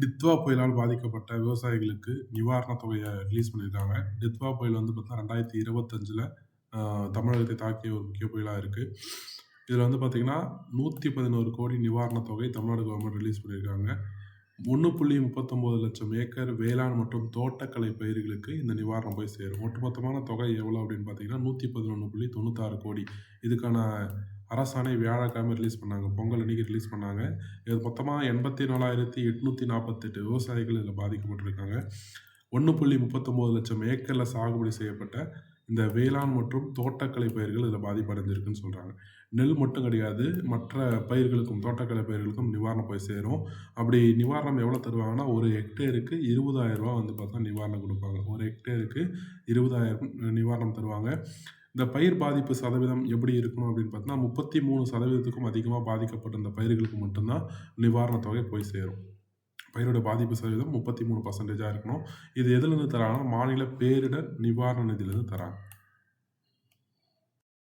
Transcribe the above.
டித்வா புயலால் பாதிக்கப்பட்ட விவசாயிகளுக்கு நிவாரணத் தொகைய ரிலீஸ் பண்ணியிருக்காங்க. டித்வா புயல் வந்து பார்த்தீங்கன்னா 2025ல தமிழகத்தை தாக்கிய ஒரு முக்கிய புயலா இருக்கு. இதுல வந்து பார்த்தீங்கன்னா, 111,00,00,000 நிவாரணத் தொகை தமிழ்நாடு கவர்மெண்ட் ரிலீஸ் பண்ணியிருக்காங்க. 1.39 லட்சம் ஏக்கர் வேளாண் மற்றும் தோட்டக்கலை பயிர்களுக்கு இந்த நிவாரணம் போய் சேரும். ஒட்டுமொத்தமான தொகை எவ்வளோ அப்படின்னு பார்த்தீங்கன்னா, 111.96 கோடி. இதுக்கான அரசாணை வியாழக்கிழமை ரிலீஸ் பண்ணாங்க. பொங்கல் அன்னைக்கு ரிலீஸ் பண்ணாங்க. இது மொத்தமா 84,848 விவசாயிகள் இதில பாதிக்கப்பட்டிருக்காங்க. 1.39 லட்சம் ஏக்கர்ல சாகுபடி செய்யப்பட்ட இந்த வேளாண் மற்றும் தோட்டக்கலை பயிர்கள் இதில பாதிப்படைஞ்சிருக்குன்னு சொல்றாங்க. நெல் மட்டும் கிடையாது, மற்ற பயிர்களுக்கும், தோட்டக்கலை பயிர்களுக்கும் நிவாரணம் போய் சேரும். அப்படி நிவாரணம் எவ்வளோ தருவாங்கன்னா, ஒரு ஹெக்டேருக்கு ரூ. 20,000 வந்து பார்த்தா நிவாரணம் குடுப்பாங்க. ஒரு ஹெக்டேருக்கு 20,000 நிவாரணம் தருவாங்க. இந்த பயிர் பாதிப்பு சதவீதம் எப்படி இருக்கணும் அப்படின்னு பார்த்தீங்கன்னா, 33% அதிகமா பாதிக்கப்பட்ட இந்த பயிர்களுக்கு மட்டும் தான் நிவாரணத் தொகை போய் சேரும். பயிரோட பாதிப்பு சதவீதம் 33% இருக்கணும். இது எதுலேருந்து தராங்கன்னா, மாநில பேரிடர் நிவாரண நிதியிலேருந்து தராங்க.